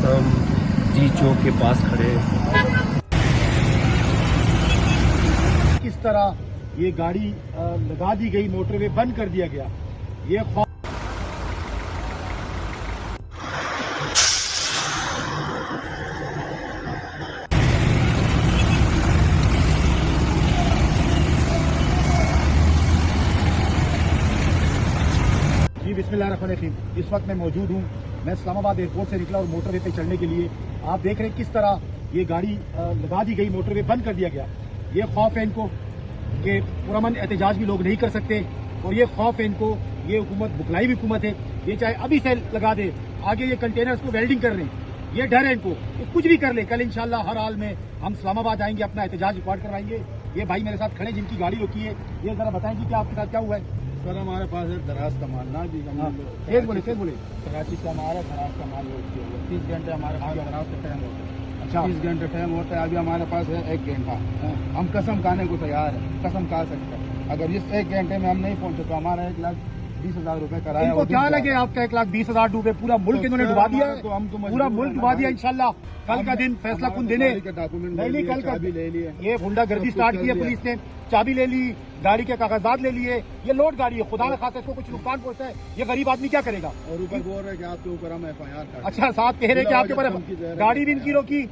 हम जी चौक के पास खड़े हैं। किस तरह ये गाड़ी लगा दी गई, मोटरवे बंद कर दिया गया। ये जी बिस्मिल्लाहिर्रहमानिर्रहीम। इस वक्त मैं मौजूद हूँ, मैं इस्लामाबाद एयरपोर्ट से निकला और मोटरवे पे चढ़ने के लिए। आप देख रहे हैं किस तरह ये गाड़ी लगा दी गई, मोटरवे बंद कर दिया गया। ये खौफ है इनको कि पुरअमन एहतजाज भी लोग नहीं कर सकते, और ये खौफ है इनको, ये हुकूमत बुखलाई भी हुकूमत है, ये चाहे अभी से लगा दे, आगे ये कंटेनर्स को वेल्डिंग कर रहे हैं, ये डर है इनको कि कुछ भी कर ले। कल इंशाल्लाह हर हाल में हम इस्लामाबाद आएंगे, अपना एहतजाज रिकॉर्ड करवाएंगे। ये भाई मेरे साथ खड़े जिनकी गाड़ी रोकी है, ये जरा बताएंगे कि आपके साथ क्या हुआ है। सर हमारे पास है दराज का माल ना भी तेज बोले कराची से हमारा दराज का माल लोड किया हुआ 30 घंटे हमारे पास दराज का टाइम होता है। अच्छा 30 घंटे टाइम होता है, अभी हमारे पास है 1 घंटा। हम कसम खाने को तैयार है, कसम खा सकते हैं। अगर इस 1 घंटे में हम नहीं पहुंचे तो हमारा 1,20,000 रुपए कराया। इनको क्या लगे आपका 1,20,000 डूबे? पूरा मुल्क इन्होंने डुबा दिया है, पूरा मुल्क डुबा दिया। इंशाल्लाह कल का दिन फैसला कौन देने, नहीं कल का ले लिए। ये गुंडागर्दी स्टार्ट की है पुलिस ने, चाबी ले ली, गाड़ी के कागजात ले लिए। ये लोड गाड़ी है, खुदा न खाते इसको कुछ नुकसान पहुंचता है, ये गरीब आदमी क्या करेगा। और ऊपर बोल रहे कि आपके ऊपर हम FIR। अच्छा साथ कह रहे कि आपके ऊपर गाड़ी भी इनकी रोकी,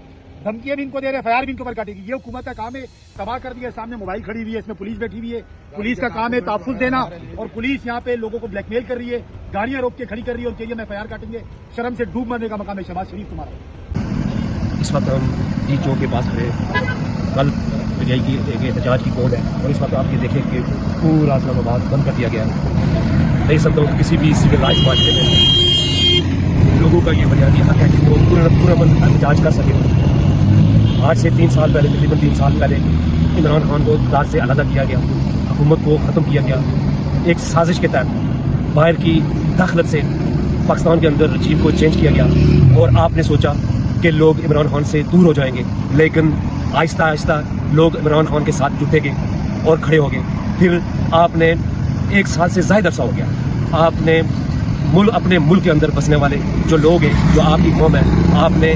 धमकियां भी इनको दे रहे, FIR भी इनके ऊपर काटेगी। ये हुकूमत का काम है, तबाह कर दिया। सामने मोबाइल खड़ी हुई है, इसमें पुलिस बैठी हुई है। पुलिस का काम है तहफ़्फ़ुज़ देना, और पुलिस यहाँ पे लोगों को ब्लैकमेल कर रही है, गाड़ियां रोक के खड़ी कर रही है और कह रही है हम FIR काटेंगे। शर्म से डूब मरने का मकाम है शहबाज शरीफ तुम्हारा। इस वक्त हम जी चौक के पास खड़े हैं। कल पीटीआई की एक एहतजाज की कॉल है, और इस वक्त आप ये देखें कि पूरा इस्लामाबाद बंद कर दिया गया है। नहीं समझता हूँ किसी भी सिविल राइट्स मामले में लोगों का ये बुनियादी हक है कि वो पूरा एहतजाज कर सके। आज से 3 साल पहले, तकरीबन 3 साल पहले इमरान खान को इक़्तिदार से अलग किया गया, हुकूमत को ख़त्म किया गया। एक साजिश के तहत बाहर की दखलत से पाकिस्तान के अंदर रजीम को चेंज किया गया, और आपने सोचा कि लोग इमरान खान से दूर हो जाएंगे, लेकिन आहिस्ता आहिस्ता लोग इमरान खान के साथ जुटेंगे और खड़े हो गए। फिर आपने 1 साल से ज़्यादा अरसा हो गया, आपने अपने मुल्क के अंदर बसने वाले जो लोग हैं, जो आपकी कौम है, आपने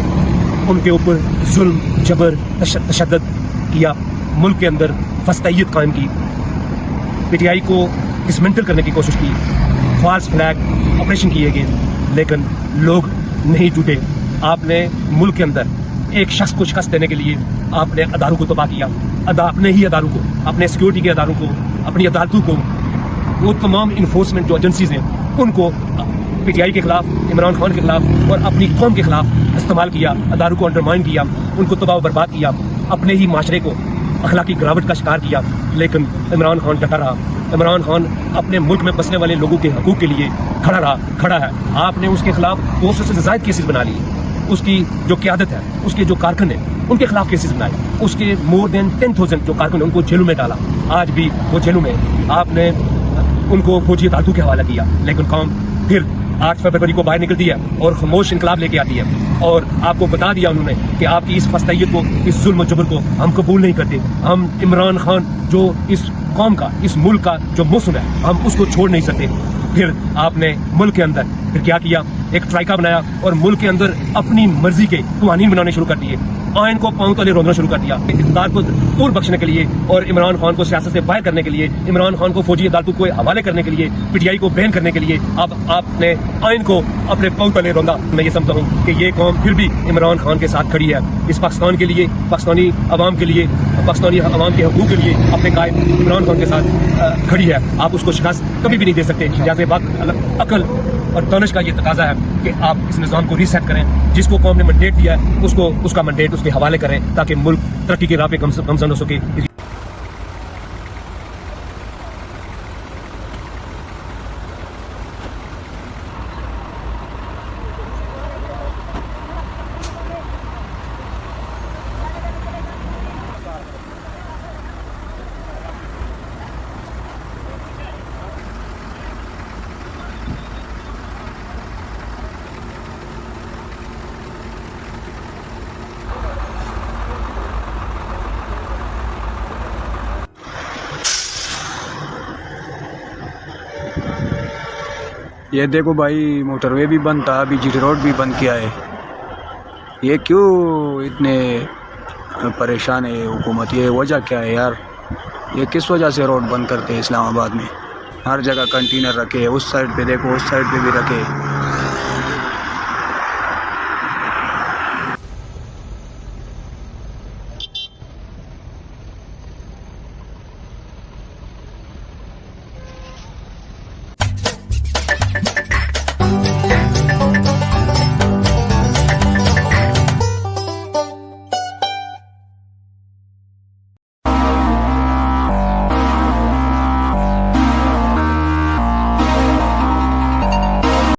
उनके ऊपर जुल्म, जबर, तशद्दुद किया, मुल्क के अंदर फस्तैयत कायम की, पीटीआई को डिसमेंटल करने की कोशिश की, फॉल्स फ्लैग ऑपरेशन किए गए, लेकिन लोग नहीं जुटे। आपने मुल्क के अंदर एक शख्स को शिकस्त देने के लिए आपने अदारों को तबाह किया, अपने ही अदारों को, अपने सिक्योरिटी के अदारों को, अपनी अदालतों को, वो तमाम इन्फोर्समेंट जो एजेंसीज हैं उनको पीटीआई के खिलाफ, इमरान खान के खिलाफ और अपनी कौम के खिलाफ इस्तेमाल किया, अदारों को अंडरमाइन किया, उनको तबाह बर्बाद किया, अपने ही माशरे को अखलाकी गिरावट का शिकार किया। लेकिन इमरान खान डटा रहा, इमरान खान अपने मुल्क में बसने वाले लोगों के हकूक के लिए खड़ा है। आपने उसके खिलाफ 200 से ज़ायद केसेस बना लिए, उसकी जो क़यादत है, उसके जो कारकुन हैं उनके खिलाफ केसेस बनाए, उसके मोर देन 10,000 जो कारकुन उनको जेलों में डाला, आज भी वो जेलों में। आपने उनको फौजी अदालतों के हवाला किया, लेकिन कौम फिर 8 फरवरी को बाहर निकलती है और खामोश इनकलाब लेके आती है, और आपको बता दिया उन्होंने कि आपकी इस फस्तैयत को, इस जुल्म जबर को हम कबूल नहीं करते। हम इमरान खान जो इस कौम का, इस मुल्क का जो मुस्लिम है, हम उसको छोड़ नहीं सकते। फिर आपने मुल्क के अंदर फिर क्या किया, एक ट्राइका बनाया और मुल्क के अंदर अपनी मर्जी के कानून बनाने शुरू कर दिए, आयन को पांव तले रोंदना शुरू कर दिया, इक़्तिदार को तूल बख्शने के लिए और इमरान खान को सियासत से बाहर करने के लिए, इमरान खान को फौजी अदालतों को हवाले करने के लिए, पीटीआई को बैन करने के लिए। अब आपने आयन को अपने पांव तले रौंदा। मैं ये समझता हूँ कि ये कौम फिर भी इमरान खान के साथ खड़ी है, इस पाकिस्तान के लिए, पाकिस्तानी अवाम के लिए, पाकिस्तानी अवाम के हकूक के लिए अपने कायम इमरान खान के साथ खड़ी है। आप उसको शिकस्त कभी भी नहीं दे सकते। जैसे वक्त, अकल और दानिश का ये तकाजा है कि आप इस निज़ाम को रीसेट करें, जिसको कौम ने मैंडेट दिया है उसको, उसका मैंडेट उसके हवाले करें, ताकि मुल्क तरक्की के राह पे गमज़न हो सके। ये देखो भाई, मोटरवे भी बंद था, अभी जीटी रोड भी बंद किया है। ये क्यों इतने परेशान है हुकूमत, ये वजह क्या है यार? ये किस वजह से रोड बंद करते हैं इस्लामाबाद में? हर जगह कंटेनर रखे, उस साइड पे देखो, उस साइड पे भी रखे।